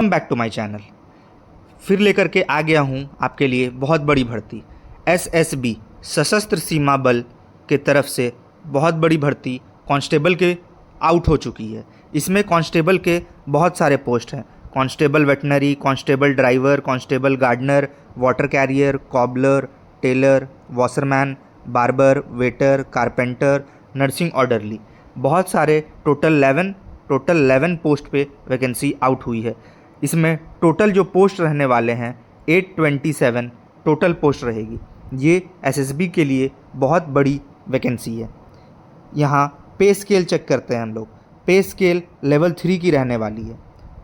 Welcome back to my channel. फिर लेकर के आ गया हूँ आपके लिए बहुत बड़ी भर्ती। एसएसबी सशस्त्र सीमा बल के तरफ से बहुत बड़ी भर्ती कांस्टेबल के आउट हो चुकी है। इसमें कांस्टेबल के बहुत सारे पोस्ट हैं। Constable veterinary, constable driver, constable gardener, water carrier, cobbler, tailor, washerman, barber, waiter, carpenter, nursing orderly, बहुत सारे टोटल 11 पोस्ट पे वैकेंसी आउट हुई है। इसमें टोटल जो पोस्ट रहने वाले हैं 827 टोटल पोस्ट रहेगी। ये एसएसबी के लिए बहुत बड़ी वैकेंसी है। यहाँ पे स्केल चेक करते हैं हम लोग। पे स्केल लेवल 3 की रहने वाली है।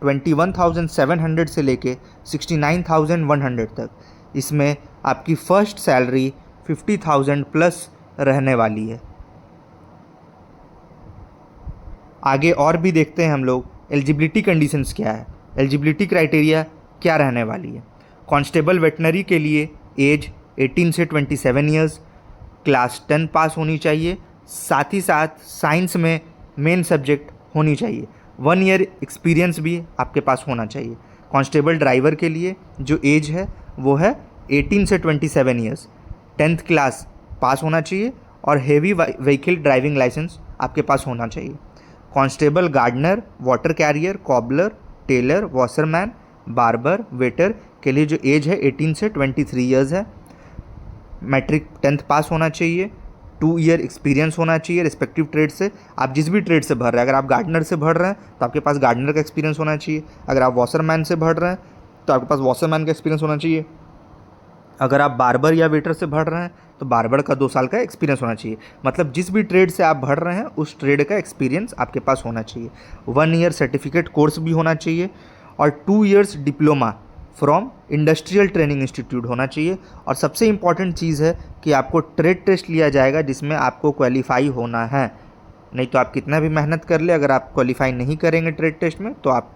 21,700 से लेके 69,100 तक। इसमें आपकी फ़र्स्ट सैलरी 50,000 प्लस रहने वाली है। आगे और भी देखते हैं हम लोग एलिजिबिलिटी कंडीशंस क्या है, एलिजिबिलिटी क्राइटेरिया क्या रहने वाली है। कांस्टेबल वेटनरी के लिए एज 18 से 27 ईयर्स, क्लास 10 पास होनी चाहिए, साथ ही साथ साइंस में मेन सब्जेक्ट होनी चाहिए। 1 ईयर एक्सपीरियंस भी आपके पास होना चाहिए। कांस्टेबल ड्राइवर के लिए जो एज है वो है 18 से 27 ईयर्स, 10th क्लास पास होना चाहिए और हेवी व्हीकल ड्राइविंग लाइसेंस आपके पास होना चाहिए। Constable gardener, water carrier, cobbler, tailor, washerman, barber, waiter के लिए जो एज है 18 से 23 ईयर्स है। मैट्रिक 10th पास होना चाहिए, 2 ईयर एक्सपीरियंस होना चाहिए रिस्पेक्टिव ट्रेड से। आप जिस भी ट्रेड से भर रहे हैं, अगर आप गार्डनर से भर रहे हैं तो आपके पास गार्डनर का एक्सपीरियंस होना चाहिए। अगर आप वॉशरमैन से भर रहे हैं तो आपके पास वॉशरमैन का एक्सपीरियंस होना चाहिए। अगर आप बार्बर या वेटर से भर रहे हैं तो बार्बर का 2 साल का एक्सपीरियंस होना चाहिए। मतलब जिस भी ट्रेड से आप भर रहे हैं उस ट्रेड का एक्सपीरियंस आपके पास होना चाहिए। 1 ईयर सर्टिफिकेट कोर्स भी होना चाहिए और 2 years diploma from industrial training institute होना चाहिए। और सबसे इम्पॉर्टेंट चीज़ है कि आपको ट्रेड टेस्ट लिया जाएगा जिसमें आपको क्वालिफाई होना है। नहीं तो आप कितना भी मेहनत कर ले, अगर आप क्वालिफाई नहीं करेंगे ट्रेड टेस्ट में तो आप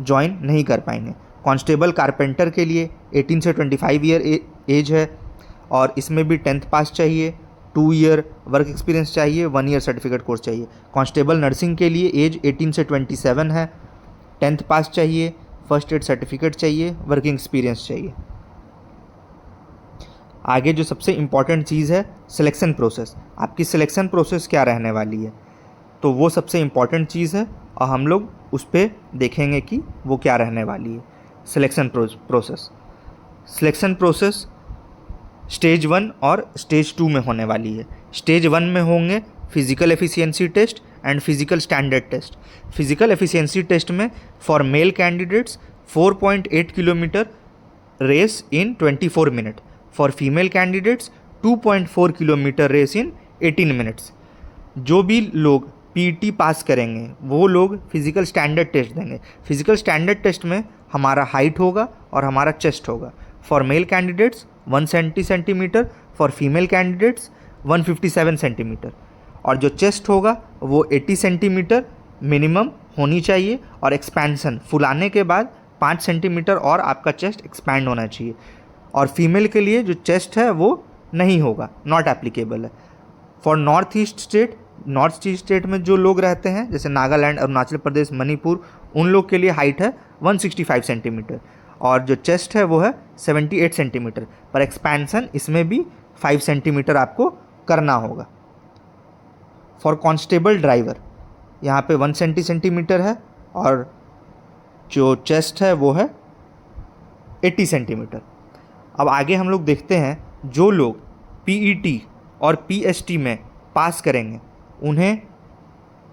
ज्वाइन नहीं कर पाएंगे। कांस्टेबल कारपेंटर के लिए 18 से 25 ईयर एज है और इसमें भी 10th पास चाहिए, 2 ईयर वर्क एक्सपीरियंस चाहिए, 1 ईयर सर्टिफिकेट कोर्स चाहिए। कांस्टेबल नर्सिंग के लिए एज 18 से 27 है, 10th पास चाहिए, फर्स्ट एड सर्टिफिकेट चाहिए, वर्किंग एक्सपीरियंस चाहिए। आगे जो सबसे इम्पॉर्टेंट चीज़ है सिलेक्शन प्रोसेस। आपकी सिलेक्शन प्रोसेस क्या रहने वाली है, तो वो सबसे इम्पॉर्टेंट चीज़ है और हम लोग उस पर देखेंगे कि वो क्या रहने वाली है। सिलेक्शन प्रोसेस स्टेज 1 और स्टेज 2 में होने वाली है। स्टेज 1 में होंगे physical efficiency test and physical standard test. Physical efficiency test में for male candidates 4.8 kilometre race in 24 minute, for female candidates 2.4 kilometre race in 18 minutes. जो भी लोग पीटी पास करेंगे वो लोग फिजिकल स्टैंडर्ड टेस्ट देंगे। फिजिकल स्टैंडर्ड टेस्ट में हमारा हाइट होगा और हमारा चेस्ट होगा। For male candidates 170 centimetre, for female candidates 157 centimetre. और जो चेस्ट होगा वो 80 सेंटीमीटर मिनिमम होनी चाहिए और एक्सपेंशन फुलाने के बाद 5 सेंटीमीटर और आपका चेस्ट एक्सपैंड होना चाहिए। और फीमेल के लिए जो चेस्ट है वो नहीं होगा, नॉट एप्लीकेबल है। फॉर नॉर्थ ईस्ट स्टेट में जो लोग रहते हैं जैसे नागालैंड, अरुणाचल प्रदेश, मणिपुर, उन लोग के लिए हाइट है 165 सेंटीमीटर और जो चेस्ट है वो है 78 सेंटीमीटर। पर एक्सपेंशन इसमें भी 5 सेंटीमीटर आपको करना होगा। फॉर कांस्टेबल ड्राइवर यहाँ पे 170 सेंटीमीटर है और जो चेस्ट है वो है 80 सेंटीमीटर। अब आगे हम लोग देखते हैं जो लोग पीईटी और पीएसटी में पास करेंगे उन्हें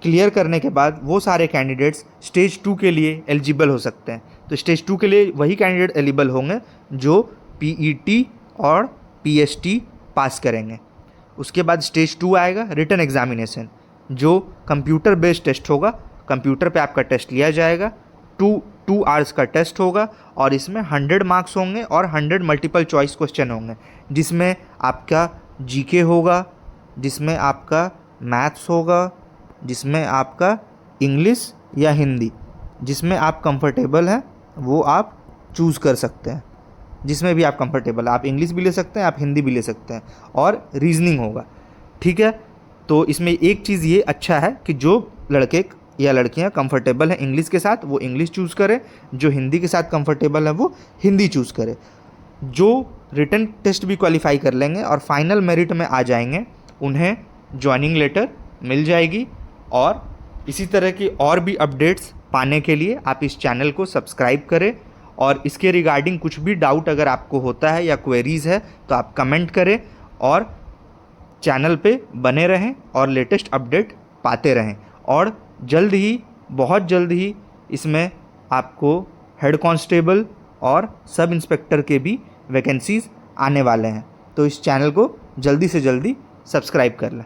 क्लियर करने के बाद वो सारे कैंडिडेट्स स्टेज 2 के लिए एलिजिबल हो सकते हैं। तो स्टेज 2 के लिए वही कैंडिडेट एलिजिबल होंगे जो पीईटी और पीएसटी पास करेंगे। उसके बाद स्टेज 2 आएगा रिटन एग्जामिनेशन, जो कंप्यूटर बेस्ड टेस्ट होगा। कंप्यूटर पे आपका टेस्ट लिया जाएगा, 2 आवर्स का टेस्ट होगा और इसमें 100 मार्क्स होंगे और 100 मल्टीपल चॉइस क्वेश्चन होंगे, जिसमें आपका जीके होगा, जिसमें आपका मैथ्स होगा, जिसमें आपका इंग्लिश या हिंदी, जिसमें आप कंफर्टेबल हैं वो आप चूज़ कर सकते हैं। जिसमें भी आप कंफर्टेबल है, आप इंग्लिश भी ले सकते हैं, आप हिंदी भी ले सकते हैं और रीजनिंग होगा। ठीक है, तो इसमें एक चीज़ ये अच्छा है कि जो लड़के या लड़कियां कंफर्टेबल हैं इंग्लिश के साथ वो इंग्लिश चूज़ करें, जो हिंदी के साथ कंफर्टेबल है वो हिंदी चूज़ करें। जो रिटन टेस्ट भी क्वालिफाई कर लेंगे और फाइनल मेरिट में आ जाएंगे उन्हें ज्वाइनिंग लेटर मिल जाएगी। और इसी तरह की और भी अपडेट्स पाने के लिए आप इस चैनल को सब्सक्राइब करें, और इसके रिगार्डिंग कुछ भी डाउट अगर आपको होता है या क्वेरीज़ है तो आप कमेंट करें और चैनल पे बने रहें और लेटेस्ट अपडेट पाते रहें। और जल्द ही, बहुत जल्द ही इसमें आपको हेड कांस्टेबल और सब इंस्पेक्टर के भी वैकेंसीज़ आने वाले हैं, तो इस चैनल को जल्दी से जल्दी सब्सक्राइब कर लें।